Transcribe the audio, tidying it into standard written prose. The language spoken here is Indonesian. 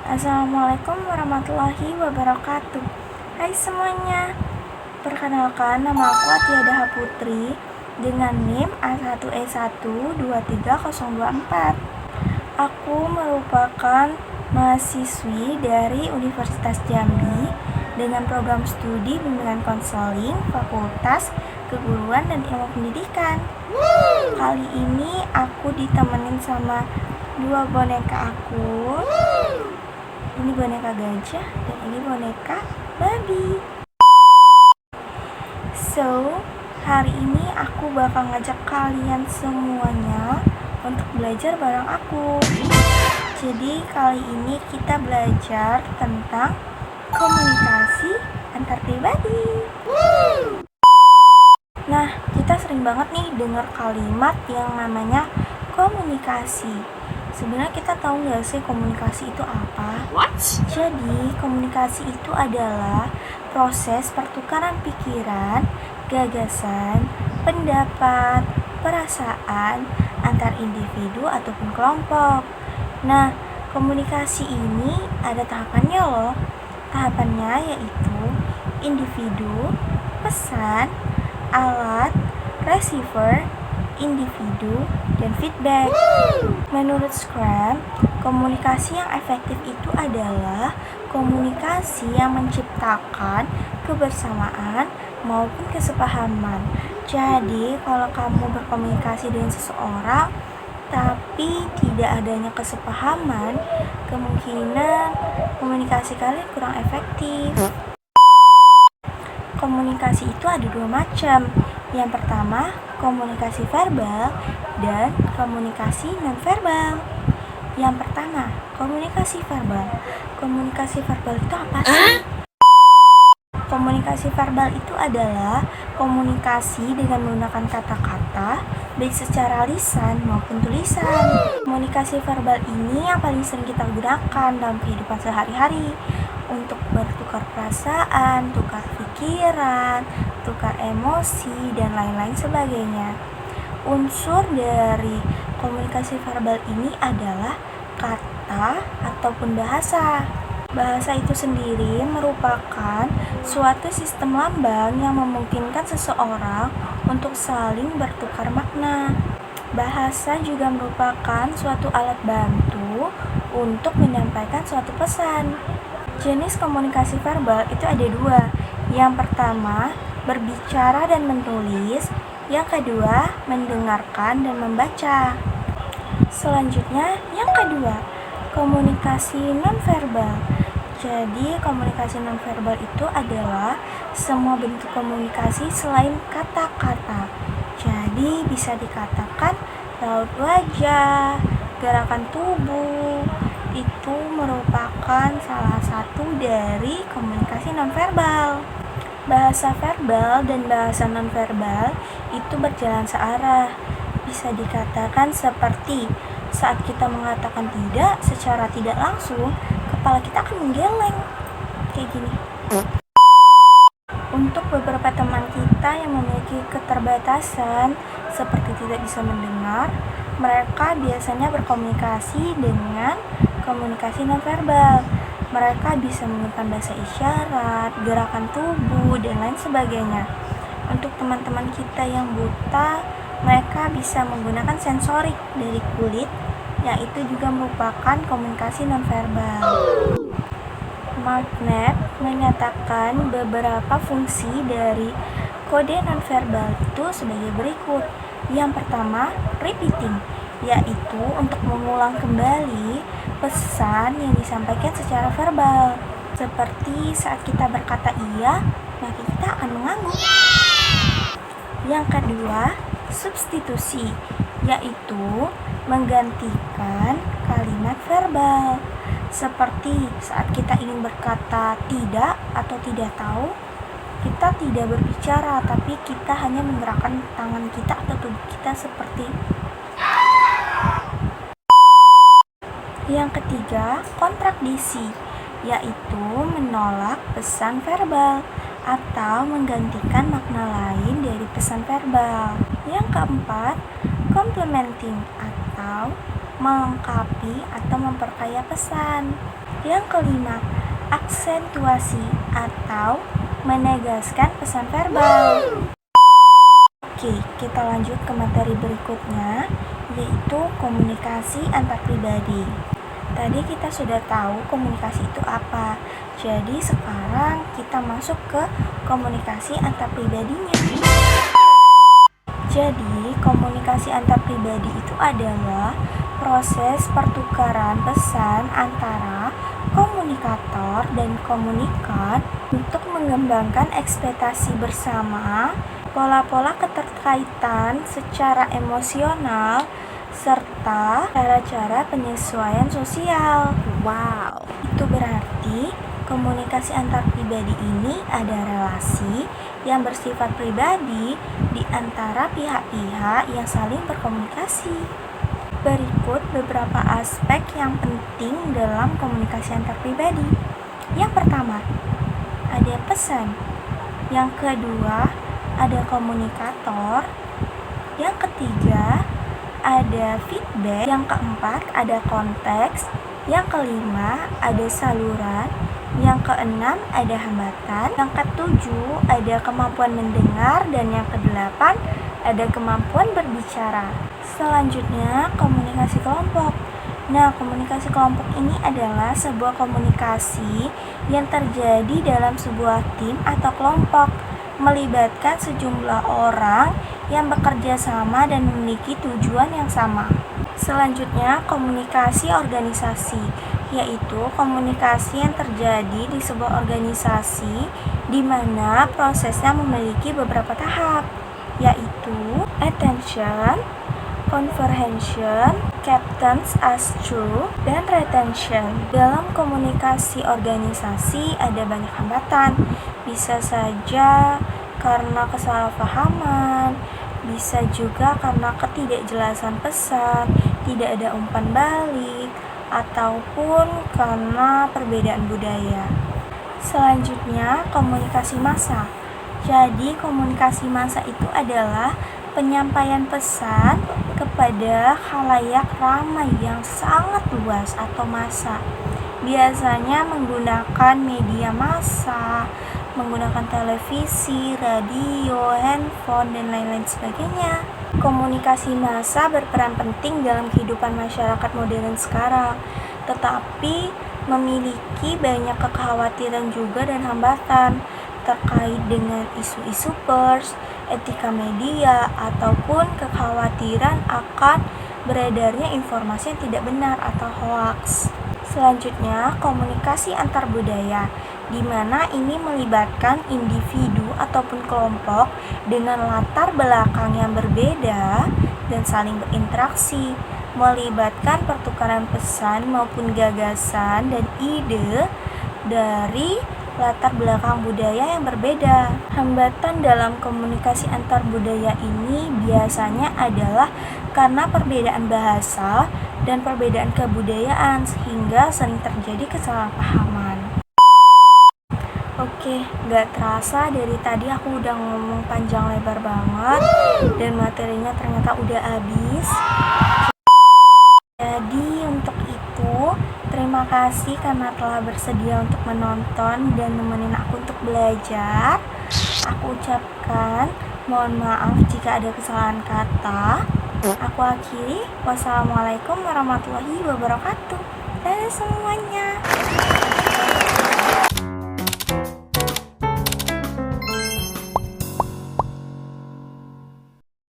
Assalamualaikum warahmatullahi wabarakatuh. Hai semuanya, perkenalkan nama aku Atiadah Putri dengan NIM A1E1230024. Aku merupakan mahasiswi dari Universitas Jambi dengan program studi bimbingan konseling Fakultas Keguruan dan Ilmu Pendidikan. Kali ini aku ditemenin sama dua boneka aku. Ini boneka gajah dan ini boneka babi. So, hari ini aku bakal ngajak kalian semuanya untuk belajar bareng aku. Jadi kali ini kita belajar tentang komunikasi antar pribadi. Nah, kita sering banget nih dengar kalimat yang namanya komunikasi. Sebenarnya kita tahu nggak sih komunikasi itu apa? What? Jadi, komunikasi itu adalah proses pertukaran pikiran, gagasan, pendapat, perasaan antar individu ataupun kelompok. Nah, komunikasi ini ada tahapannya loh. Tahapannya yaitu individu, pesan, alat, receiver, individu, dan feedback. Menurut Scrum, komunikasi yang efektif itu adalah komunikasi yang menciptakan kebersamaan maupun kesepahaman. Jadi, kalau kamu berkomunikasi dengan seseorang tapi tidak adanya kesepahaman, kemungkinan komunikasi kalian kurang efektif. Komunikasi itu ada dua macam. Yang pertama, komunikasi verbal dan komunikasi non-verbal. Yang pertama, komunikasi verbal. Komunikasi verbal itu apa sih? Komunikasi verbal itu adalah komunikasi dengan menggunakan kata-kata, baik secara lisan maupun tulisan. Komunikasi verbal ini yang paling sering kita gunakan dalam kehidupan sehari-hari untuk bertukar perasaan, tukar pikiran, tukar emosi, dan lain-lain sebagainya. Unsur dari komunikasi verbal ini adalah kata ataupun bahasa. Bahasa itu sendiri merupakan suatu sistem lambang yang memungkinkan seseorang untuk saling bertukar makna. Bahasa juga merupakan suatu alat bantu untuk menyampaikan suatu pesan. Jenis komunikasi verbal itu ada dua. Yang pertama, berbicara dan menulis. Yang kedua, mendengarkan dan membaca. Selanjutnya, yang kedua, komunikasi nonverbal. Jadi, komunikasi nonverbal itu adalah semua bentuk komunikasi selain kata-kata. Jadi, bisa dikatakan raut wajah, gerakan tubuh, itu merupakan salah satu dari komunikasi nonverbal. Bahasa verbal dan bahasa nonverbal itu berjalan searah. Bisa dikatakan seperti saat kita mengatakan tidak secara tidak langsung, kepala kita akan menggeleng kayak gini. Untuk beberapa teman kita yang memiliki keterbatasan seperti tidak bisa mendengar, mereka biasanya berkomunikasi dengan komunikasi nonverbal. Mereka bisa menggunakan bahasa isyarat, gerakan tubuh, dan lain sebagainya. Untuk teman-teman kita yang buta, mereka bisa menggunakan sensorik dari kulit, yang itu juga merupakan komunikasi nonverbal. Marknet menyatakan beberapa fungsi dari kode nonverbal itu sebagai berikut. Yang pertama, repeating, yaitu untuk mengulang kembali pesan yang disampaikan secara verbal. Seperti saat kita berkata iya, maka kita akan mengangguk. Yang kedua, substitusi, yaitu menggantikan kalimat verbal. Seperti saat kita ingin berkata tidak atau tidak tahu, kita tidak berbicara, tapi kita hanya menggerakkan tangan kita atau tubuh kita seperti. Yang ketiga, kontradiksi, yaitu menolak pesan verbal atau menggantikan makna lain dari pesan verbal. Yang keempat, complementing atau melengkapi atau memperkaya pesan. Yang kelima, aksentuasi atau menegaskan pesan verbal. Oke, kita lanjut ke materi berikutnya, yaitu komunikasi antar pribadi. Tadi kita sudah tahu komunikasi itu apa. Jadi sekarang kita masuk ke komunikasi antar pribadinya. Jadi, komunikasi antar pribadi itu adalah proses pertukaran pesan antara komunikator dan komunikan untuk mengembangkan ekspektasi bersama, pola-pola keterkaitan secara emosional, serta cara-cara penyesuaian sosial. Wow. Itu berarti komunikasi antar pribadi ini ada relasi yang bersifat pribadi di antara pihak-pihak yang saling berkomunikasi. Berikut beberapa aspek yang penting dalam komunikasi antar pribadi. Yang pertama, ada pesan. Yang kedua, ada komunikator. Yang ketiga, ada feedback. Yang keempat, ada konteks. Yang kelima, ada saluran. Yang keenam, ada hambatan. Yang ketujuh, ada kemampuan mendengar. Dan yang kedelapan, ada kemampuan berbicara. Selanjutnya, komunikasi kelompok. Nah, komunikasi kelompok ini adalah sebuah komunikasi yang terjadi dalam sebuah tim atau kelompok, melibatkan sejumlah orang yang bekerja sama dan memiliki tujuan yang sama. Selanjutnya, komunikasi organisasi, yaitu komunikasi yang terjadi di sebuah organisasi di mana prosesnya memiliki beberapa tahap, yaitu attention, comprehension, acceptance as true, dan retention. Dalam komunikasi organisasi ada banyak hambatan, bisa saja karena kesalahpahaman, bisa juga karena ketidakjelasan pesan, tidak ada umpan balik, ataupun karena perbedaan budaya. Selanjutnya, komunikasi massa. Jadi, komunikasi massa itu adalah penyampaian pesan kepada khalayak ramai yang sangat luas atau massa. Biasanya menggunakan media massa, menggunakan televisi, radio, handphone, dan lain-lain sebagainya. Komunikasi massa berperan penting dalam kehidupan masyarakat modern sekarang, tetapi memiliki banyak kekhawatiran juga dan hambatan terkait dengan isu-isu pers, etika media, ataupun kekhawatiran akan beredarnya informasi yang tidak benar atau hoaks. Selanjutnya, komunikasi antar budaya, di mana ini melibatkan individu ataupun kelompok dengan latar belakang yang berbeda dan saling berinteraksi, melibatkan pertukaran pesan maupun gagasan dan ide dari latar belakang budaya yang berbeda. Hambatan dalam komunikasi antar budaya ini biasanya adalah karena perbedaan bahasa dan perbedaan kebudayaan sehingga sering terjadi kesalahpahaman. Oke, gak terasa dari tadi aku udah ngomong panjang lebar banget dan materinya ternyata udah habis. Jadi untuk itu, terima kasih karena telah bersedia untuk menonton dan nemenin aku untuk belajar. Aku ucapkan mohon maaf jika ada kesalahan kata. Aku akhiri. Wassalamualaikum warahmatullahi wabarakatuh. Dadah semuanya.